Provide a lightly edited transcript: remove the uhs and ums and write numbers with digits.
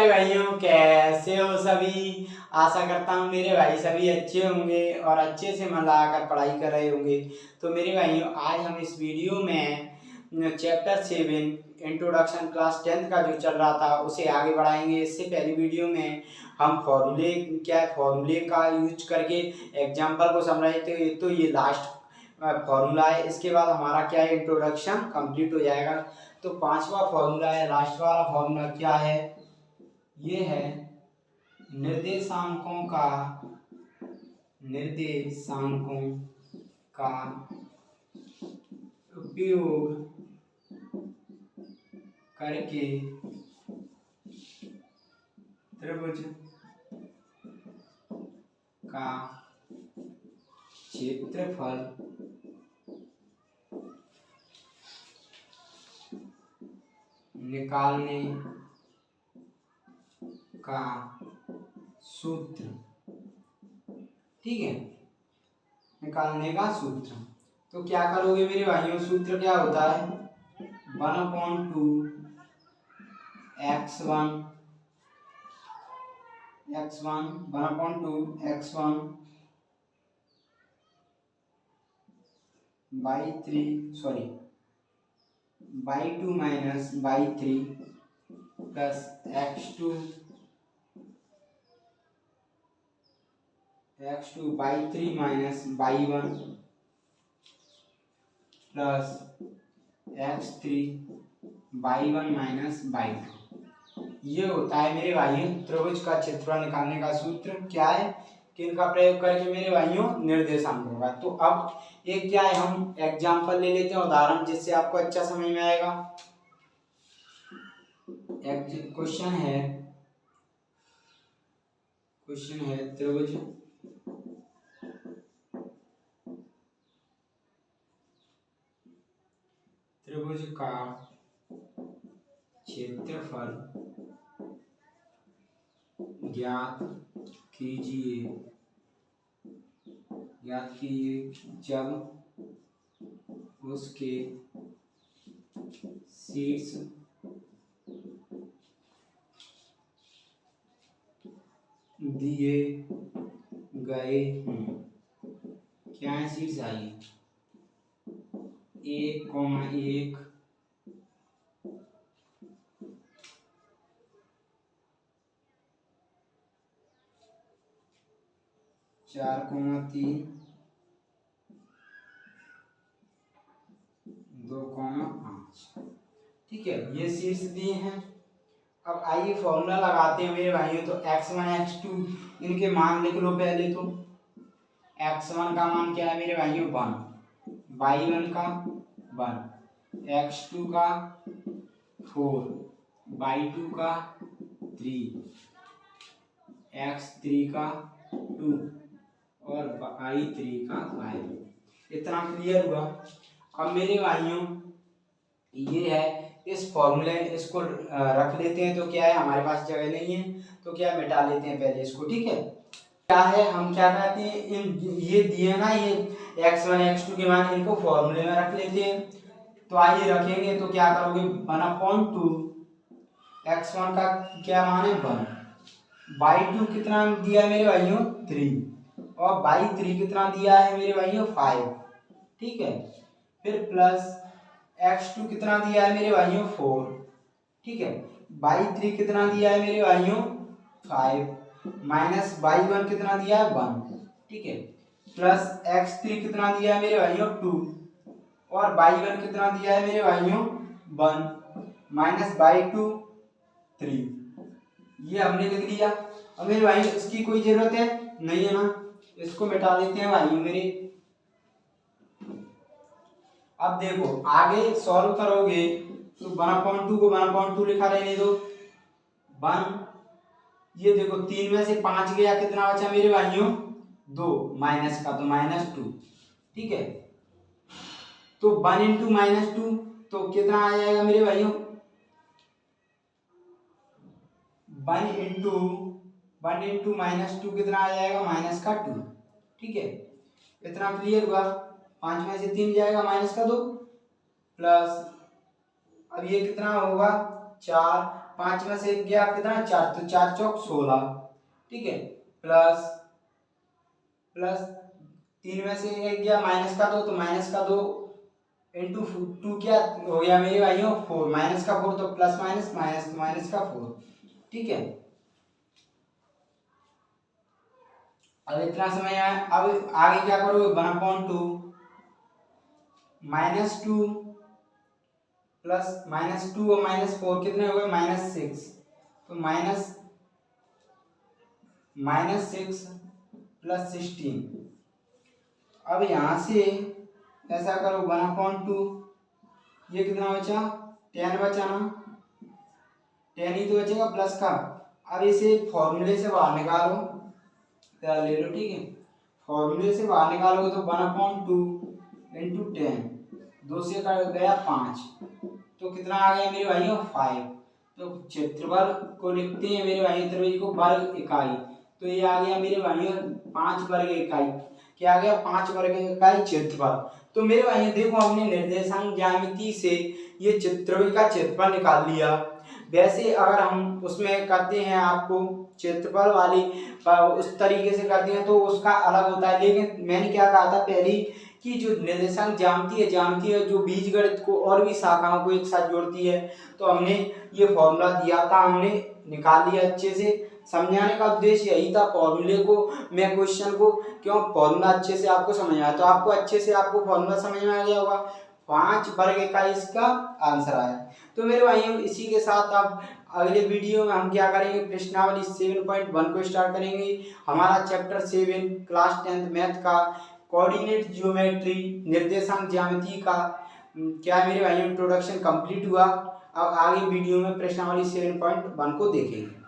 भाइयों, कैसे हो सभी। आशा करता हूँ मेरे भाई सभी अच्छे होंगे और अच्छे से मन लगाकर पढ़ाई कर रहे होंगे। तो मेरे भाइयों, आज हम इस वीडियो में चैप्टर 7 इंट्रोडक्शन क्लास 10 का जो चल रहा था उसे आगे बढ़ाएंगे। इससे पहले वीडियो में हम फॉर्मूले का यूज करके एग्जाम्पल को समझ रहे थे। तो ये लास्ट फॉर्मूला है। इसके बाद हमारा क्या है, इंट्रोडक्शन कंप्लीट हो जाएगा। तो पांचवा फॉर्मूला है, लास्ट वाला फॉर्मूला क्या है, ये है निर्देशांकों का उपयोग करके त्रिभुज का क्षेत्रफल निकालने का सूत्र। ठीक है, निकालने का सूत्र। तो क्या करोगे मेरे भाइयों, सूत्र क्या होता है, 1/2 x1 1/2 x1 by 2 minus by 3 plus x2 by 3 minus by 1 plus x3 by 1 minus by 2। ये होता है मेरे भाइयों त्रिभुज का क्षेत्रफल निकालने का सूत्र। क्या है कि इनका प्रयोग करके मेरे भाइयों निर्देशांक होगा। तो अब एक क्या है, हम एग्जांपल ले लेते हैं, उदाहरण, जिससे आपको अच्छा समझ में आएगा। क्वेश्चन है त्रिभुज का क्षेत्रफल ज्ञात कीजिए जब उसके शीर्ष दिए गए हों। क्या है शीर्ष, आइए 1,1 4,3 2,5। ठीक है, ये शीर्ष दिए हैं। अब आइए फॉर्मूला लगाते हैं मेरे भाइयों। तो x1 x2 इनके मान लिख लो पहले। तो x1 का मान क्या है मेरे भाइयों, 1, y1 का 1, x2 का 4, y2 का 3, x3 का 2 और y3 का 5। इतना क्लियर हुआ। अब मेरे भाइयों ये है इस फॉर्मूले, इसको रख लेते हैं। तो क्या है, हमारे पास जगह नहीं है तो क्या मिटा लेते हैं पहले इसको। ठीक है, क्या है, हम क्या कहते हैं, इन ये दिए ना, ये x1 x2 के मान, इनको फॉर्मूले में रख लेते हैं। तो आइए रखेंगे। तो क्या करोगे, 1/2 x1 का क्या मान है, 1, y2 कितना दिया है मेरे भाइयों, 3, और y3 कितना दिया है मेरे भाइयों, 5। ठीक है, फिर प्लस x2 कितना दिया है मेरे भाइयों, 4। ठीक है, y3 कितना दिया है मेरे भाइयों, 5, माइनस y1 कितना दिया है, 1। ठीक है, प्लस x3 कितना दिया है मेरे भाइयों, 2, और y1 कितना दिया है मेरे भाइयों, 1, माइनस y2 3। ये हमने लिख दिया। अब मेरे भाई इसकी कोई जरूरत है नहीं है ना, इसको मिटा देते हैं भाइयों मेरे। अब देखो आगे सॉल्व करोगे तो 1/2 को 1/2 लिखा रहने दो, 1। ये देखो 3 में से 5 गया, कितना बचा मेरे भाइयों, 2, माइनस का तो -2। ठीक है, तो 1 × -2 तो कितना आ जाएगा मेरे भाइयों, 1 × -2 कितना आ जाएगा, -2। ठीक है, इतना क्लियर हुआ। 5 में से 3 जाएगा, -2 प्लस, अब ये कितना होगा, 4 5 में से 1 गया कितना 4, तो 4 चौक 16, ठीक है, प्लस 3 में से 1 गया माइनस का 2, तो माइनस का 2 इंटू 2 क्या हो गया मेरे भाइयों 4, माइनस का 4 तो प्लस माइनस माइनस माइनस का 4, ठीक है। अब इतना समय आया, अब आगे क्या करोगे 1/2 -2 प्लस -2 और -4 कितने हो गए -6, तो -6 प्लस 16। अब यहाँ से ऐसा करो 1/2, ये कितना बचा 10 बचा ना, 10 ही तो बचेगा प्लस का। अब इसे फॉर्मूले से बाहर निकालो, ले लो, ठीक है, फॉर्मूले से बाहर निकालोगे तो 1/2 इंटू 10, 2 से कट गया 5, तो कितना आ गया मेरे भाइयों 5। तो क्षेत्रफल को लिखते हैं मेरे भाइयों त्रिभुज को वर्ग इकाई, तो ये आ गया मेरे भाइयों 5 वर्ग इकाई, क्या आ गया 5 वर्ग इकाई क्षेत्रफल। तो मेरे भाइयों देखो हमने निर्देशांक ज्यामिति से ये त्रिभुज का क्षेत्रफल निकाल लिया। वैसे अगर हम उसमें करते हैं आपको क्षेत्रफल वाली उस तरीके से करते हैं तो उसका अलग होता है, लेकिन मैंने क्या कहा था पहले कि जो निर्देशांक ज्यामिति है जो बीजगणित को और भी शाखाओं को एक साथ जोड़ती है, तो हमने ये फॉर्मूला दिया था, हमने निकाल लिया अच्छे से। समझाने का उद्देश्य यही था फॉर्मूले को, मैं क्वेश्चन को क्यों फॉर्मूला अच्छे से आपको समझ आया, तो आपको अच्छे से आपको फॉर्मूला समझ में आ गया होगा, 5 वर्ग इकाई इसका आंसर आया। तो मेरे भाइयों इसी के साथ आप अगले वीडियो में हम क्या करेंगे, प्रश्नावली 7.1 को स्टार्ट करेंगे। हमारा चैप्टर 7 क्लास 10th मैथ का कोऑर्डिनेट ज्योमेट्री निर्देशांक ज्यामिति का क्या मेरे भाइयों इंट्रोडक्शन कंप्लीट हुआ। अब आगे वीडियो में प्रश्नावली 7.1 को देखेंगे।